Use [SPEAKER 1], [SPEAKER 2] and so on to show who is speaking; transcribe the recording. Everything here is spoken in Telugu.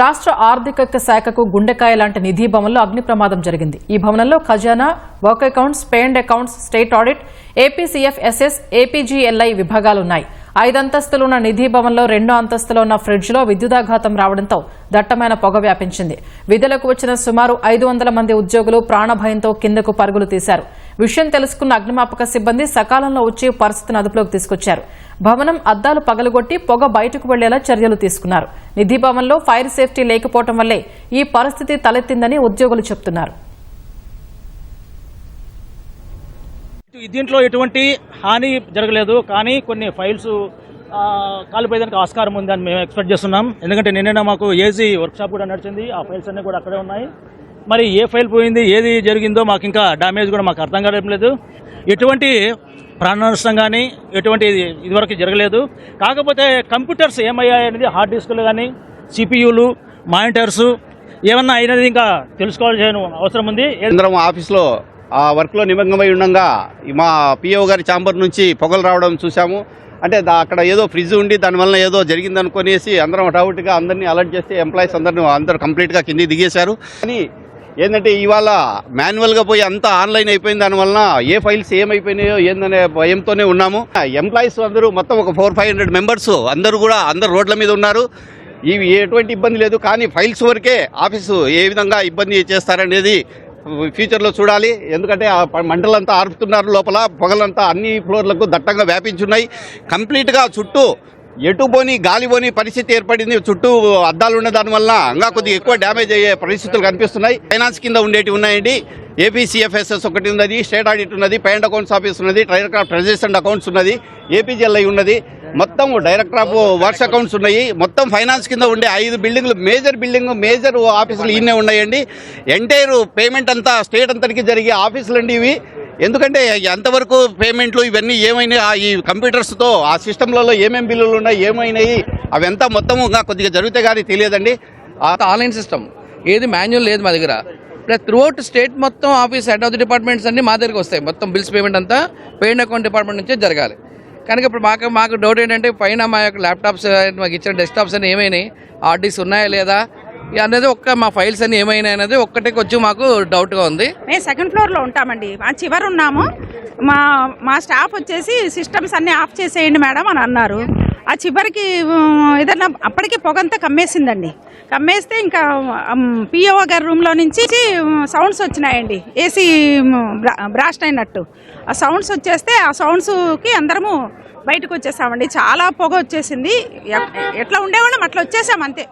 [SPEAKER 1] రాష్ట్ర ఆర్థిక శాఖకు గుండెకాయ లాంటి నిధి భవన్లో అగ్ని ప్రమాదం జరిగింది. ఈ భవనంలో ఖజానా, work accounts, pay and accounts, state audit, APCFSS, APGLI విభాగాలున్నాయి. 5 అంతస్తులున్న నిధి భవన్లో 2వ అంతస్తులో ఉన్న ఫ్రిడ్జ్లో విద్యుదాఘాతం రావడంతో దట్టమైన పొగ వ్యాపించింది. విధులకు వచ్చిన సుమారు 500 మంది ఉద్యోగులు ప్రాణభయంతో కిందకు పరుగులు తీశారు. విషయం తెలుసుకున్న అగ్నిమాపక సిబ్బంది సకాలంలో వచ్చి పరిస్థితిని అదుపులోకి తీసుకొచ్చారు. భవనం అద్దాలు పగలగొట్టి పొగ బయటకు వెళ్లేలా చర్యలు తీసుకున్నారు. నిధి భవన్లో ఫైర్ సేఫ్టీ లేకపోవడం వల్లే ఈ పరిస్థితి తలెత్తిందని ఉద్యోగులు చెబుతున్నారు.
[SPEAKER 2] దీంట్లో ఎటువంటి హాని జరగలేదు, కానీ కొన్ని ఫైల్స్ కాలిపోయేదానికి ఆస్కారం ఉందని మేము ఎక్స్పెక్ట్ చేస్తున్నాం. ఎందుకంటే నిన్న మాకు ఏజీ వర్క్షాప్ కూడా నడిచింది, ఆ ఫైల్స్ అన్నీ కూడా అక్కడే ఉన్నాయి. మరి ఏ ఫైల్ పోయింది, ఏది జరిగిందో మాకు ఇంకా డ్యామేజ్ కూడా మాకు అర్థం కావడం లేదు. ఎటువంటి ప్రాణ నష్టం కానీ ఎటువంటి ఇదివరకు జరగలేదు. కాకపోతే కంప్యూటర్స్ ఏమయ్యాయి అనేది హార్డ్ డిస్కులు కానీ, సిపియూలు, మానిటర్స్ ఏమన్నా అయినది ఇంకా తెలుసుకోవాల్సిన అవసరం ఉంది.
[SPEAKER 3] ఆఫీస్లో ఆ వర్క్లో నిమగ్నమై ఉండగా మా పిఓ గారి ఛాంబర్ నుంచి పొగలు రావడం చూసాము. అంటే అక్కడ ఏదో ఫ్రిడ్జ్ ఉండి దానివల్ల ఏదో జరిగిందనుకునేసి అందరం డౌట్గా అందరినీ అలర్ట్ చేస్తే ఎంప్లాయీస్ అందరూ కంప్లీట్గా కిందికి దిగేశారు. కానీ ఏంటంటే ఇవాళ మాన్యువల్గా పోయి అంతా ఆన్లైన్ అయిపోయింది. దానివల్ల ఏ ఫైల్స్ ఏమైపోయినాయో ఏందనే భయంతోనే ఉన్నాము. ఎంప్లాయీస్ అందరూ మొత్తం ఒక 400-500 మెంబర్స్ అందరూ రోడ్ల మీద ఉన్నారు. ఇవి ఎటువంటి ఇబ్బంది లేదు. కానీ ఫైల్స్ వరకే ఆఫీసు ఏ విధంగా ఇబ్బంది చేస్తారనేది ఫ్యూచర్లో చూడాలి. ఎందుకంటే ఆ మంటలంతా ఆర్పుతున్నారు, లోపల పొగలంతా అన్ని ఫ్లోర్లకు దట్టంగా వ్యాపించున్నాయి. కంప్లీట్గా చుట్టూ ఎటు పోని గాలి పోని పరిస్థితి ఏర్పడింది. చుట్టూ అద్దాలు ఉన్న దానివల్ల ఇంకా కొద్దిగా ఎక్కువ డ్యామేజ్ అయ్యే పరిస్థితులు కనిపిస్తున్నాయి. ఫైనాన్స్ కింద ఉండేవి ఉన్నాయండి. ఏపీసీఎఫ్ఎస్ఎస్ ఒకటి ఉన్నది, స్టేట్ ఆడిట్ ఉన్నది, పే అండ్ అకౌంట్స్ ఆఫీస్ ఉన్నది, director of treasuries and accounts ఉన్నది, ఏపీజీఎల్ఐ ఉన్నది, మొత్తం డైరెక్టర్ ఆఫ్ వర్క్స్ అకౌంట్స్ ఉన్నాయి. మొత్తం ఫైనాన్స్ కింద ఉండే 5 బిల్డింగ్లు మేజర్ ఆఫీసులు ఇన్నే ఉన్నాయండి. ఎంటైర్ పేమెంట్ అంతా స్టేట్ అంతటికి జరిగే ఆఫీసులు అండి ఇవి. ఎందుకంటే ఎంతవరకు పేమెంట్లు ఇవన్నీ ఏమైనా ఈ కంప్యూటర్స్తో ఆ సిస్టంలలో ఏమేమి బిల్లులు ఉన్నాయి, ఏమైనాయి అవంతా మొత్తము కొద్దిగా జరిగితే కానీ తెలియదండి.
[SPEAKER 4] ఆన్లైన్ సిస్టమ్ ఏది మాన్యువల్ లేదు మా దగ్గర. ప్లస్ త్రూఅవుట్ స్టేట్ మొత్తం office head of the departments అన్ని మా దగ్గరికి వస్తాయి. మొత్తం బిల్స్ పేమెంట్ అంతా పే అండ్ అకౌంట్ డిపార్ట్మెంట్ నుంచే జరగాలి. కనుక ఇప్పుడు మాకు డౌట్ ఏంటంటే పైన మా యొక్క ల్యాప్టాప్స్ మాకు ఇచ్చిన డెస్క్టాప్స్ అన్ని ఏమైనాయి, హార్డ్ డిస్క్ ఉన్నాయా లేదా అనేది మా ఫైల్స్ అన్ని ఏమైనా అనేది ఒక్కటే కొంచెం మాకు డౌట్గా ఉంది.
[SPEAKER 5] మేము 2nd ఫ్లోర్లో ఉంటామండి, ఆ చివరి ఉన్నాము. మా స్టాఫ్ వచ్చేసి సిస్టమ్స్ అన్ని ఆఫ్ చేసేయండి మేడం అని అన్నారు. ఆ చివరికి ఏదన్నా అప్పటికే పొగంతా కమ్మేసిందండి. కమ్మేస్తే ఇంకా పిఓ గారి రూమ్లో నుంచి సౌండ్స్ వచ్చినాయండి, ఏసీ బ్రాస్ట్ అయినట్టు. ఆ సౌండ్స్ వచ్చేస్తే ఆ సౌండ్స్కి అందరము బయటకు వచ్చేసామండి. చాలా పొగ వచ్చేసింది. ఎట్లా ఉండేవాళ్ళం అట్లా వచ్చేసాం అంతే.